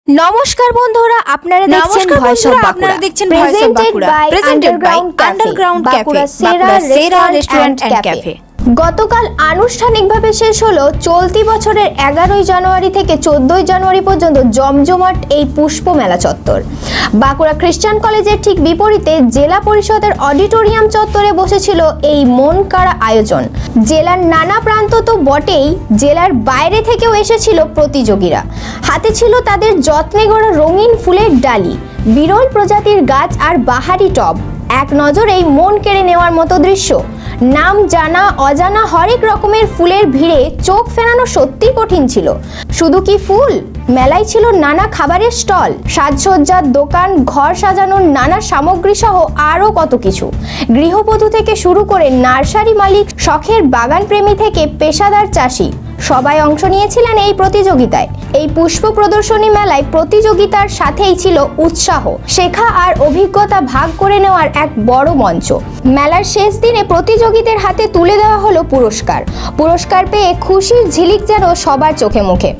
নমস্কার বন্ধুরা, আপনারা দেখছেন voice of Bankura, presented by underground cafe, বাঁকুড়ার সেরা রেস্টুরেন্ট এন্ড ক্যাফে। গতকাল আনুষ্ঠানিকভাবে শেষ হলো চলতি বছরের 11ই জানুয়ারি থেকে 14ই জানুয়ারি পর্যন্ত জমজমাট এই পুষ্প মেলা চত্বর। বাঁকুড়া খ্রিস্টান কলেজের ঠিক বিপরীতে জেলা পরিষদের অডিটোরিয়াম চত্বরে বসেছিল এই মন কাড়া আয়োজন। জেলার নানা প্রান্ত তো বটেই, জেলার বাইরে থেকেও এসেছিল প্রতিযোগীরা। হাতে ছিল তাদের যত্নে গড়া রঙিন ফুলের ডালি, বিরল প্রজাতির গাছ আর বাহারি টব। এক নজরেই মন কেড়ে নেওয়ার মতো দৃশ্য। নাম জানা অজানা হরেক রকমের ফুলের ভিড়ে চোখ ফেরানো সত্যি কঠিন ছিল। শুধু কি ফুল, মেলায় ছিল নানা খাবারের স্টল, সাজসজ্জার দোকান, ঘর সাজানোর নানা সামগ্রী সহ আরও কত কিছু। গৃহবধূ থেকে শুরু করে নার্সারি মালিক, শখের বাগান প্রেমী থেকে পেশাদার চাষি, সবাই অংশ নিয়েছিলেন এই প্রতিযোগিতায়। এই পুষ্প প্রদর্শনী মেলায় প্রতিযোগিতার সাথেই ছিল উৎসাহ, শেখা আর অভিজ্ঞতা ভাগ করে নেওয়ার এক বড় মঞ্চ। মেলার শেষ দিনে প্রতিযোগীদের হাতে তুলে দেওয়া হলো পুরস্কার। পুরস্কার পেয়ে খুশির ঝিলিক যেন সবার চোখে মুখে।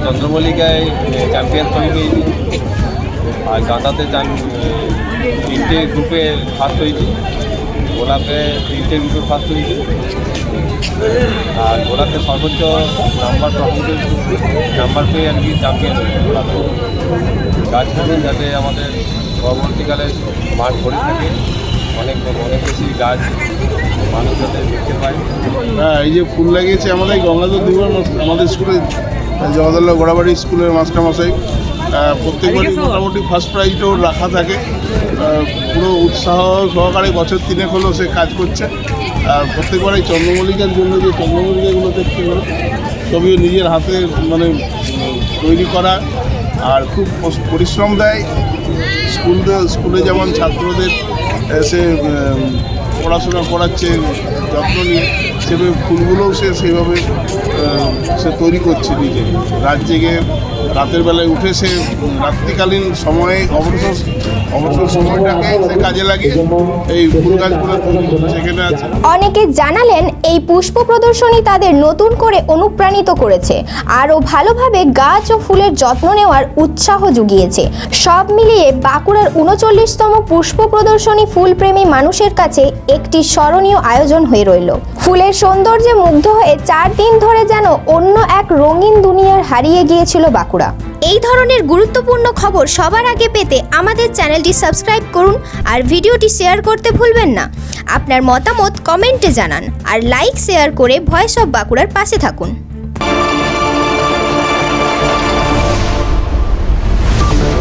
চন্দ্রমল্লিকায় চ্যাম্পিয়ন হয়েছি আর গাঁদাতে তিনটে গ্রুপে ফার্স্ট হয়েছি, গোলাপে তিনটে গ্রুপে ফার্স্ট হয়েছি আর গোলাপে সর্বোচ্চ নাম্বার পেয়ে আর কি চ্যাম্পিয়ন হয়েছি। গাছ করুন যাতে আমাদের পরবর্তীকালে মাঠ ভরে থাকে, অনেক বেশি গাছ মানুষ যাতে দেখতে পায়। হ্যাঁ, এই যে ফুল লাগিয়েছে আমাদের গঙ্গাধর দুবার আমাদের স্কুলে জগদল্লা গোড়াবাড়ি স্কুলের মাস্টারমশাই, প্রত্যেকবারই মোটামুটি ফার্স্ট প্রাইজটাও রাখা থাকে। পুরো উৎসাহ সহকারে বছর 3 হলো সে কাজ করছে। আর প্রত্যেকবারই চন্দ্রমল্লিকার জন্য যে চন্দ্রমল্লিকাগুলো দেখতে গেলো সবই নিজের হাতে তৈরি করা আর খুব পরিশ্রম দেয়। স্কুলে যেমন ছাত্রদের সে পড়াশোনা করাচ্ছে যত্ন নিয়ে, সেভাবে ফুলগুলোও সেইভাবে সে তৈরি করছে নিজে। রাত জেগে রাতের বেলায় উঠে সে রাত্রিকালীন সময়ে অবসর সময়টাকে সে কাজে লাগিয়ে এই ফুল গাছগুলো সেখানে আছে। অনেকে জানালেন এই পুষ্প প্রদর্শনী তাদের নতুন করে অনুপ্রাণিত করেছে, আরও ভালোভাবে গাছ ও ফুলের যত্ন নেওয়ার উৎসাহ জুগিয়েছে। সব মিলিয়ে বাঁকুড়ার 39তম পুষ্প প্রদর্শনী ফুলপ্রেমী মানুষের কাছে একটি স্মরণীয় আয়োজন হয়ে রইল। ফুলের সৌন্দর্যে মুগ্ধ হয়ে 4 দিন ধরে যেন অন্য এক রঙিন দুনিয়ার হারিয়ে গিয়েছিল বাঁকুড়া। এই ধরনের গুরুত্বপূর্ণ খবর সবার আগে পেতে আমাদের চ্যানেলটি সাবস্ক্রাইব করুন আর ভিডিওটি শেয়ার করতে ভুলবেন না। আপনার মতামত কমেন্টে জানান আর লাইক শেয়ার করে ভয়েস অফ বাঁকুড়ার পাশে থাকুন।